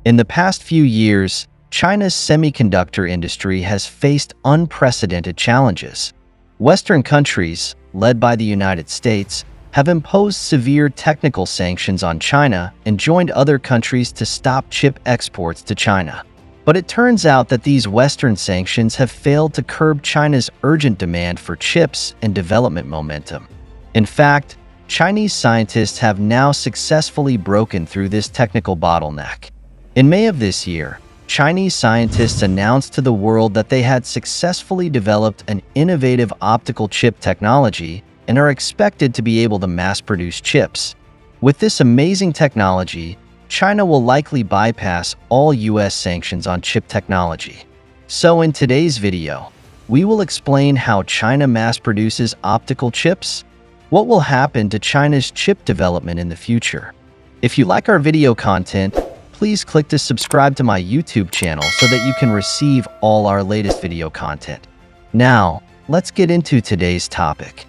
In the past few years, China's semiconductor industry has faced unprecedented challenges. Western countries, led by the United States, have imposed severe technical sanctions on China and joined other countries to stop chip exports to China. But it turns out that these Western sanctions have failed to curb China's urgent demand for chips and development momentum. In fact, Chinese scientists have now successfully broken through this technical bottleneck. In May of this year, Chinese scientists announced to the world that they had successfully developed an innovative optical chip technology and are expected to be able to mass-produce chips. With this amazing technology, China will likely bypass all US sanctions on chip technology. So in today's video, we will explain how China mass-produces optical chips, what will happen to China's chip development in the future. If you like our video content, please click to subscribe to my YouTube channel so that you can receive all our latest video content. Now, let's get into today's topic.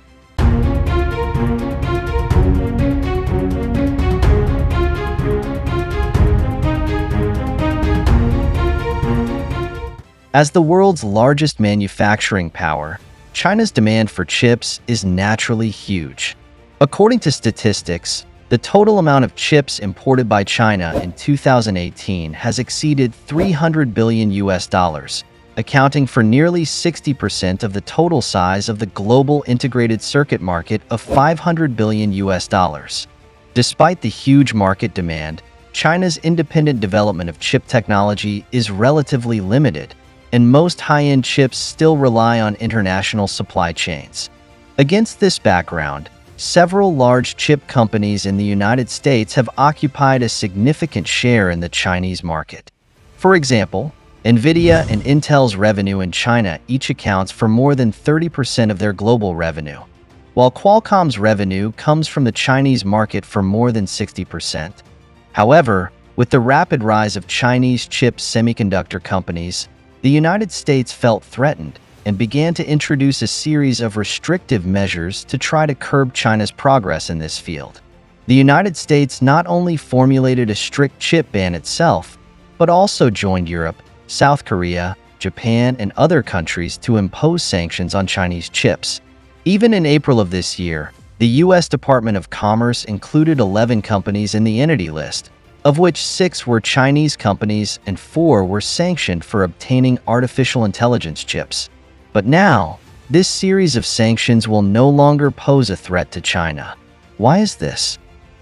As the world's largest manufacturing power, China's demand for chips is naturally huge. According to statistics, the total amount of chips imported by China in 2018 has exceeded $300 billion, accounting for nearly 60% of the total size of the global integrated circuit market of $500 billion. Despite the huge market demand, China's independent development of chip technology is relatively limited, and most high-end chips still rely on international supply chains. Against this background, several large chip companies in the United States have occupied a significant share in the Chinese market. For example, NVIDIA and Intel's revenue in China each accounts for more than 30% of their global revenue, while Qualcomm's revenue comes from the Chinese market for more than 60%. However, with the rapid rise of Chinese chip semiconductor companies, the United States felt threatened and began to introduce a series of restrictive measures to try to curb China's progress in this field. The United States not only formulated a strict chip ban itself, but also joined Europe, South Korea, Japan, and other countries to impose sanctions on Chinese chips. Even in April of this year, the U.S. Department of Commerce included 11 companies in the Entity List, of which 6 were Chinese companies and 4 were sanctioned for obtaining artificial intelligence chips. But now, this series of sanctions will no longer pose a threat to China. Why is this?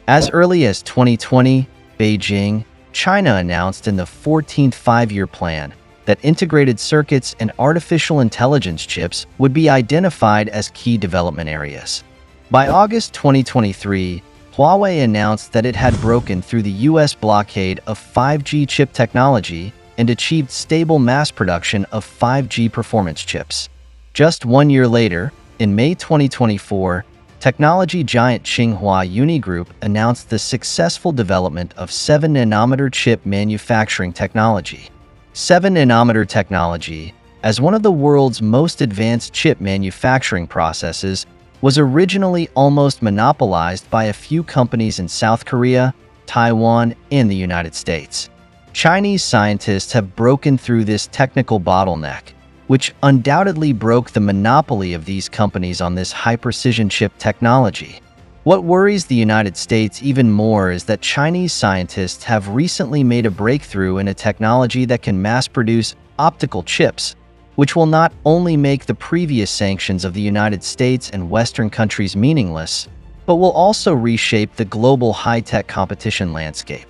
As early as 2020, Beijing, China announced in the 14th Five-Year Plan that integrated circuits and artificial intelligence chips would be identified as key development areas. By August 2023, Huawei announced that it had broken through the U.S. blockade of 5G chip technology and achieved stable mass production of 5G performance chips. Just 1 year later, in May 2024, technology giant Tsinghua Unigroup announced the successful development of 7-nanometer chip manufacturing technology. 7-nanometer technology, as one of the world's most advanced chip manufacturing processes, was originally almost monopolized by a few companies in South Korea, Taiwan, and the United States. Chinese scientists have broken through this technical bottleneck, which undoubtedly broke the monopoly of these companies on this high-precision chip technology. What worries the United States even more is that Chinese scientists have recently made a breakthrough in a technology that can mass-produce optical chips, which will not only make the previous sanctions of the United States and Western countries meaningless, but will also reshape the global high-tech competition landscape.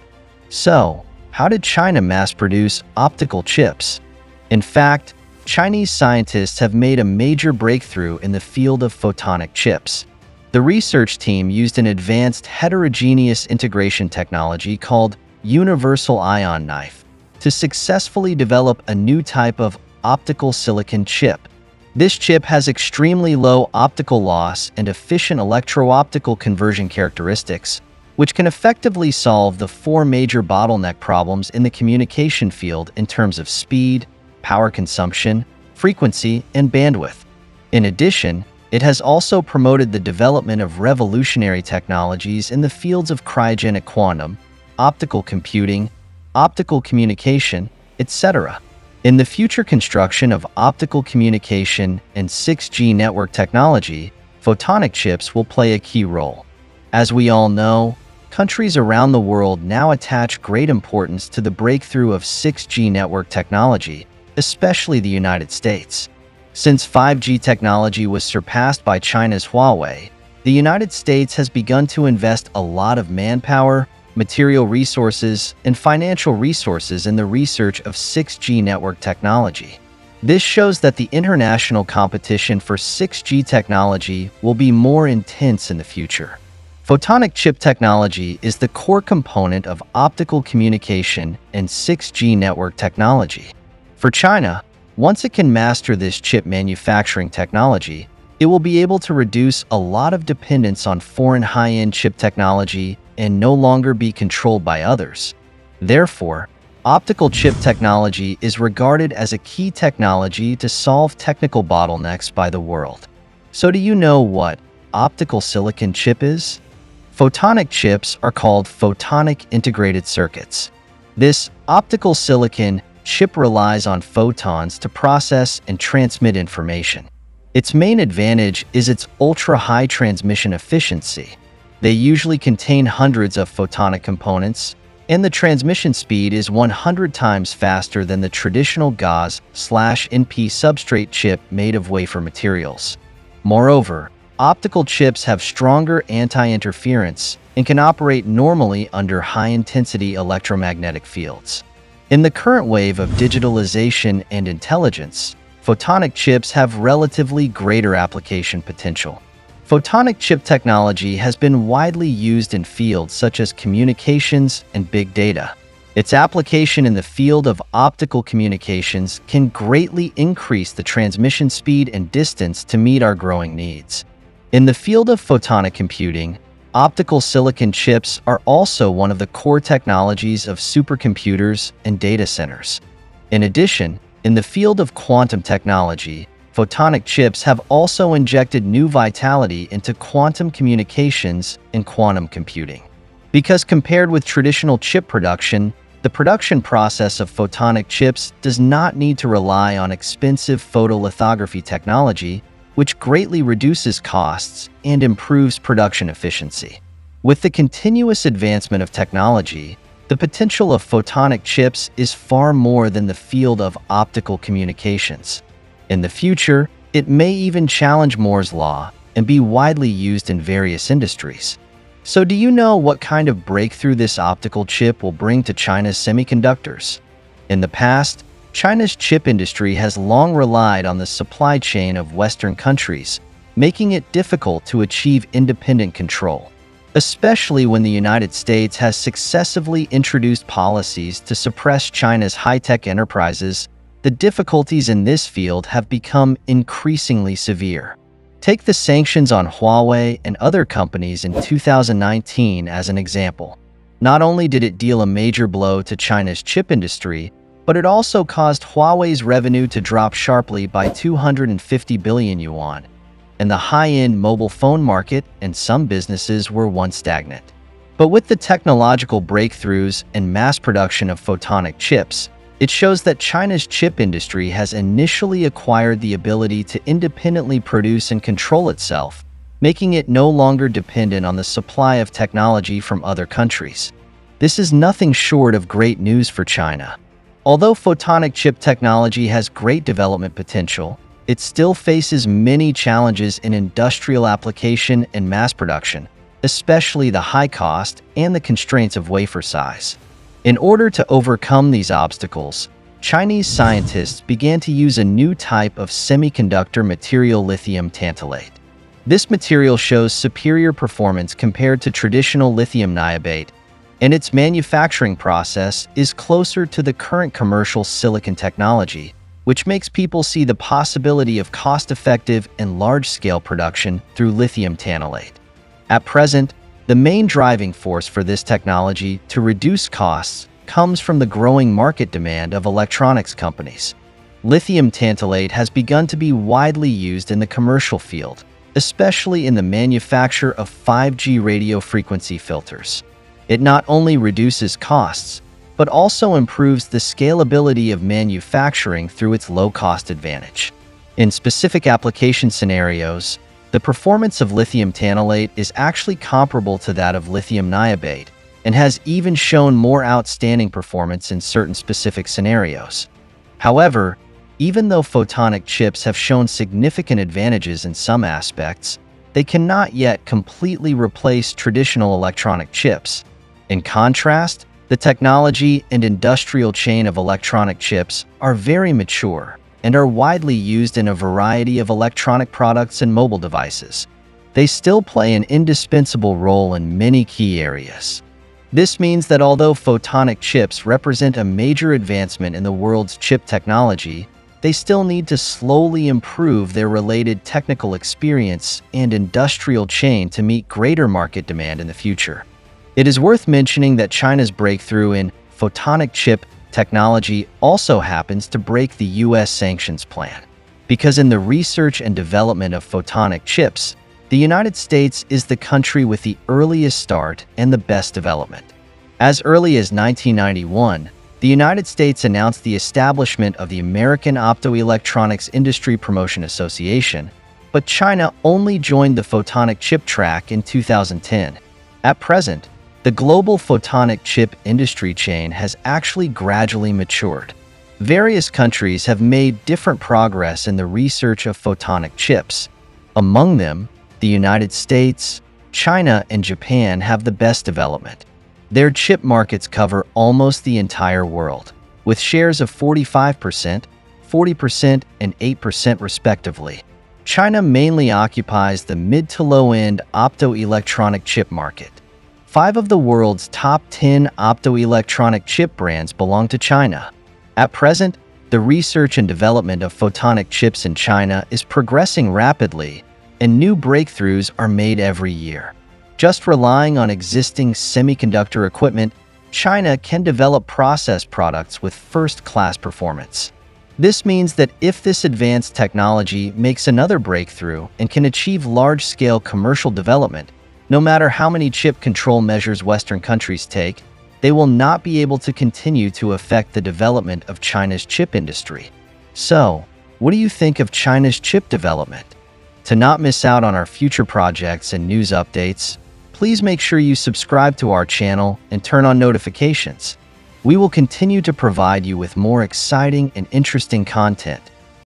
So, how did China mass-produce optical chips? In fact, Chinese scientists have made a major breakthrough in the field of photonic chips. The research team used an advanced heterogeneous integration technology called universal ion knife to successfully develop a new type of optical silicon chip. This chip has extremely low optical loss and efficient electro-optical conversion characteristics, which can effectively solve the 4 major bottleneck problems in the communication field in terms of speed, power consumption, frequency, and bandwidth. In addition, it has also promoted the development of revolutionary technologies in the fields of cryogenic quantum, optical computing, optical communication, etc. In the future construction of optical communication and 6G network technology, photonic chips will play a key role. As we all know, countries around the world now attach great importance to the breakthrough of 6G network technology, especially the United States. Since 5G technology was surpassed by China's Huawei, the United States has begun to invest a lot of manpower, material resources, and financial resources in the research of 6G network technology. This shows that the international competition for 6G technology will be more intense in the future. Photonic chip technology is the core component of optical communication and 6G network technology. For China, once it can master this chip manufacturing technology, it will be able to reduce a lot of dependence on foreign high-end chip technology and no longer be controlled by others. Therefore, optical chip technology is regarded as a key technology to solve technical bottlenecks by the world. So do you know what optical silicon chip is? Photonic chips are called photonic integrated circuits. This optical silicon chip relies on photons to process and transmit information. Its main advantage is its ultra-high transmission efficiency. They usually contain hundreds of photonic components, and the transmission speed is 100 times faster than the traditional GauZ/NP substrate chip made of wafer materials. Moreover, optical chips have stronger anti-interference and can operate normally under high-intensity electromagnetic fields. In the current wave of digitalization and intelligence, photonic chips have relatively greater application potential. Photonic chip technology has been widely used in fields such as communications and big data. Its application in the field of optical communications can greatly increase the transmission speed and distance to meet our growing needs. In the field of photonic computing, optical silicon chips are also one of the core technologies of supercomputers and data centers. In addition, in the field of quantum technology, photonic chips have also injected new vitality into quantum communications and quantum computing. Because compared with traditional chip production, the production process of photonic chips does not need to rely on expensive photolithography technology, which greatly reduces costs and improves production efficiency. With the continuous advancement of technology, the potential of photonic chips is far more than the field of optical communications. In the future, it may even challenge Moore's law and be widely used in various industries. So do you know what kind of breakthrough this optical chip will bring to China's semiconductors? In the past, China's chip industry has long relied on the supply chain of Western countries, making it difficult to achieve independent control. Especially when the United States has successively introduced policies to suppress China's high-tech enterprises, the difficulties in this field have become increasingly severe. Take the sanctions on Huawei and other companies in 2019 as an example. Not only did it deal a major blow to China's chip industry, but it also caused Huawei's revenue to drop sharply by 250 billion yuan, and the high-end mobile phone market and some businesses were once stagnant. But with the technological breakthroughs and mass production of photonic chips, it shows that China's chip industry has initially acquired the ability to independently produce and control itself, making it no longer dependent on the supply of technology from other countries. This is nothing short of great news for China. Although photonic chip technology has great development potential, it still faces many challenges in industrial application and mass production, especially the high cost and the constraints of wafer size. In order to overcome these obstacles, Chinese scientists began to use a new type of semiconductor material, lithium tantalate. This material shows superior performance compared to traditional lithium niobate, and its manufacturing process is closer to the current commercial silicon technology, which makes people see the possibility of cost-effective and large-scale production through lithium tantalate. At present, the main driving force for this technology to reduce costs comes from the growing market demand of electronics companies. Lithium tantalate has begun to be widely used in the commercial field, especially in the manufacture of 5G radio frequency filters. It not only reduces costs, but also improves the scalability of manufacturing through its low-cost advantage. In specific application scenarios, the performance of lithium tantalate is actually comparable to that of lithium niobate and has even shown more outstanding performance in certain specific scenarios. However, even though photonic chips have shown significant advantages in some aspects, they cannot yet completely replace traditional electronic chips. In contrast, the technology and industrial chain of electronic chips are very mature and are widely used in a variety of electronic products and mobile devices. They still play an indispensable role in many key areas. This means that although photonic chips represent a major advancement in the world's chip technology, they still need to slowly improve their related technical experience and industrial chain to meet greater market demand in the future. It is worth mentioning that China's breakthrough in photonic chip technology also happens to break the U.S. sanctions plan, because in the research and development of photonic chips, the United States is the country with the earliest start and the best development. As early as 1991, the United States announced the establishment of the American Optoelectronics Industry Promotion Association, but China only joined the photonic chip track in 2010. At present, the global photonic chip industry chain has actually gradually matured. Various countries have made different progress in the research of photonic chips. Among them, the United States, China, and Japan have the best development. Their chip markets cover almost the entire world, with shares of 45%, 40%, and 8% respectively. China mainly occupies the mid to low-end optoelectronic chip market. 5 of the world's top 10 optoelectronic chip brands belong to China. At present, the research and development of photonic chips in China is progressing rapidly, and new breakthroughs are made every year. Just relying on existing semiconductor equipment, China can develop process products with first-class performance. This means that if this advanced technology makes another breakthrough and can achieve large-scale commercial development, no matter how many chip control measures Western countries take, they will not be able to continue to affect the development of China's chip industry. So, what do you think of China's chip development? To not miss out on our future projects and news updates, please make sure you subscribe to our channel and turn on notifications. We will continue to provide you with more exciting and interesting content.